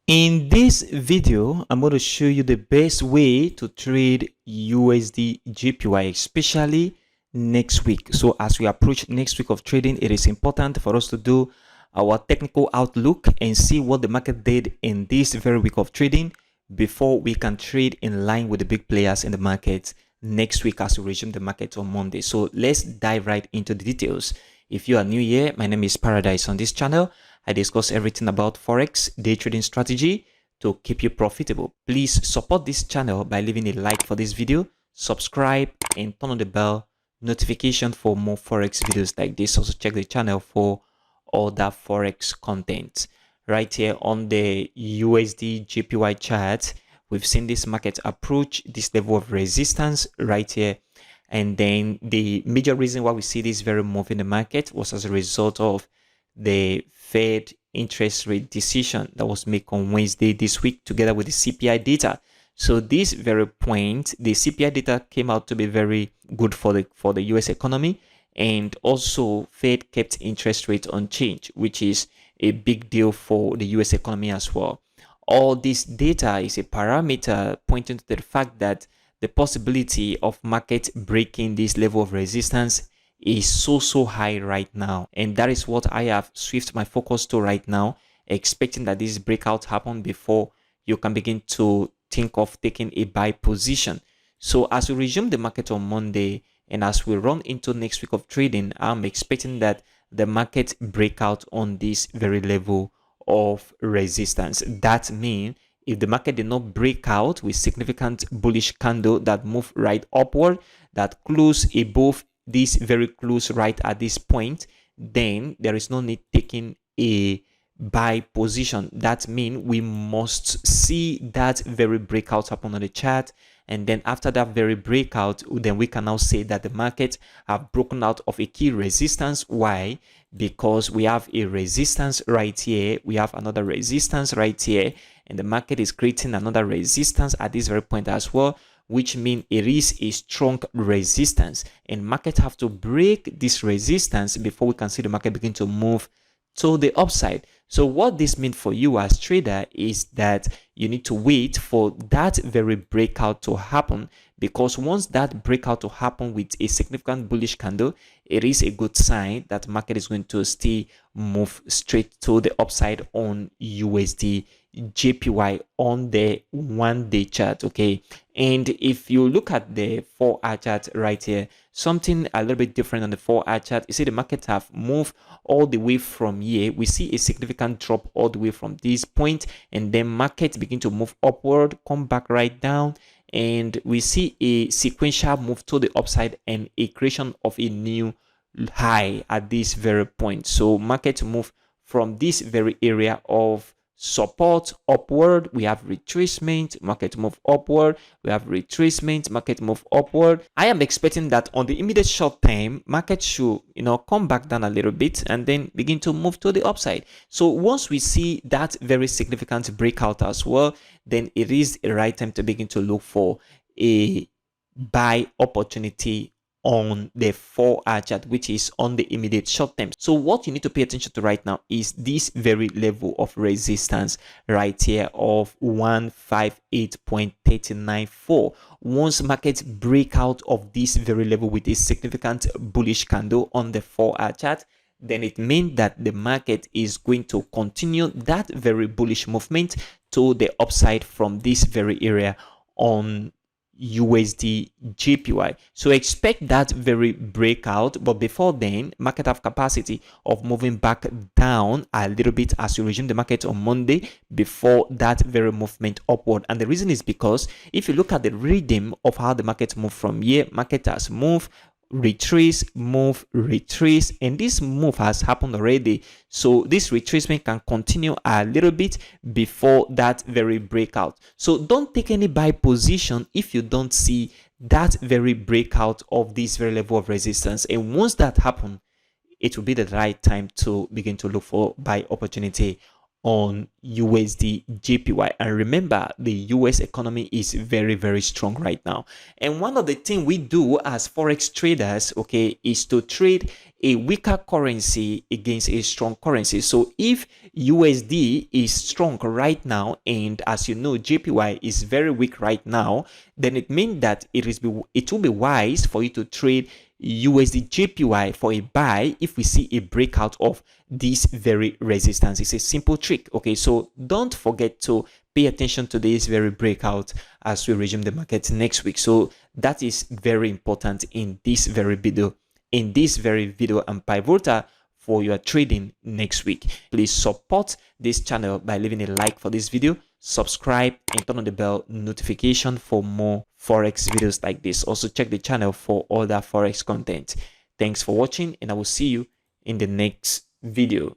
In this video, I'm going to show you the best way to trade USDJPY, especially next week. So as we approach next week of trading, it is important for us to do our technical outlook and see what the market did in this very week of trading before we can trade in line with the big players in the market next week as we resume the market on Monday. So let's dive right into the details. If you are new here, my name is Paradise. On this channel, I discuss everything about Forex, day trading strategy to keep you profitable. Please support this channel by leaving a like for this video, subscribe, and turn on the bell notification for more Forex videos like this. Also check the channel for other Forex content. Right here on the USDJPY chart, we've seen this market approach this level of resistance right here. And then the major reason why we see this very move in the market was as a result of the Fed interest rate decision that was made on Wednesday this week together with the CPI data. So this very point, the CPI data came out to be very good for the US economy, and also Fed kept interest rates unchanged, which is a big deal for the US economy as well. All this data is a parameter pointing to the fact that the possibility of market breaking this level of resistance is so high right now, and that is what I have switched my focus to right now, expecting that this breakout happen before you can begin to think of taking a buy position. So as we resume the market on Monday and as we run into next week of trading, I'm expecting that the market break out on this very level of resistance. That means if the market did not break out with significant bullish candle that move right upward, that close above this very close right at this point, then there is no need taking a buy position. That means we must see that very breakout happen on the chart, and then after that very breakout, then we can now say that the market have broken out of a key resistance. Why? Because we have a resistance right here, we have another resistance right here, and the market is creating another resistance at this very point as well, which means it is a strong resistance, and market have to break this resistance before we can see the market begin to move to the upside. So what this means for you as trader is that you need to wait for that very breakout to happen, because once that breakout to happen with a significant bullish candle, it is a good sign that market is going to still move straight to the upside on USDJPY on the 1-day chart. Okay, and if you look at the 4-hour chart right here, something a little bit different on the 4-hour chart. You see the market have moved all the way from here. We see a significant drop all the way from this point, and then market begin to move upward, come back right down, and we see a sequential move to the upside and a creation of a new high at this very point. So market move from this very area of support upward, we have retracement, market move upward, we have retracement, market move upward. I am expecting that on the immediate short term, market should come back down a little bit and then begin to move to the upside. So once we see that very significant breakout as well, then it is the right time to begin to look for a buy opportunity on the 4-hour chart, which is on the immediate short term. So what you need to pay attention to right now is this very level of resistance right here of 158.394. Once markets break out of this very level with a significant bullish candle on the 4-hour chart, then it means that the market is going to continue that very bullish movement to the upside from this very area on USDJPY. So expect that very breakout, but before then, market have capacity of moving back down a little bit as you resume the market on Monday before that very movement upward. And the reason is because if you look at the rhythm of how the market moved from here, market has moved, retrace, move, retrace, and this move has happened already. So this retracement can continue a little bit before that very breakout. So don't take any buy position if you don't see that very breakout of this very level of resistance. And once that happens, it will be the right time to begin to look for buy opportunity on USDJPY. And remember, the US economy is very strong right now. And one of the things we do as forex traders, okay, is to trade a weaker currency against a strong currency. So if USD is strong right now, and as you know, JPY is very weak right now, then it means that it will be wise for you to trade USDJPY for a buy if we see a breakout of this very resistance. It's a simple trick. Okay, so don't forget to pay attention to this very breakout as we resume the market next week. So that is very important in this very video. And pivotal for your trading next week. Please support this channel by leaving a like for this video, subscribe, and turn on the bell notification for more forex videos like this. Also check the channel for other forex content. Thanks for watching, and I will see you in the next video.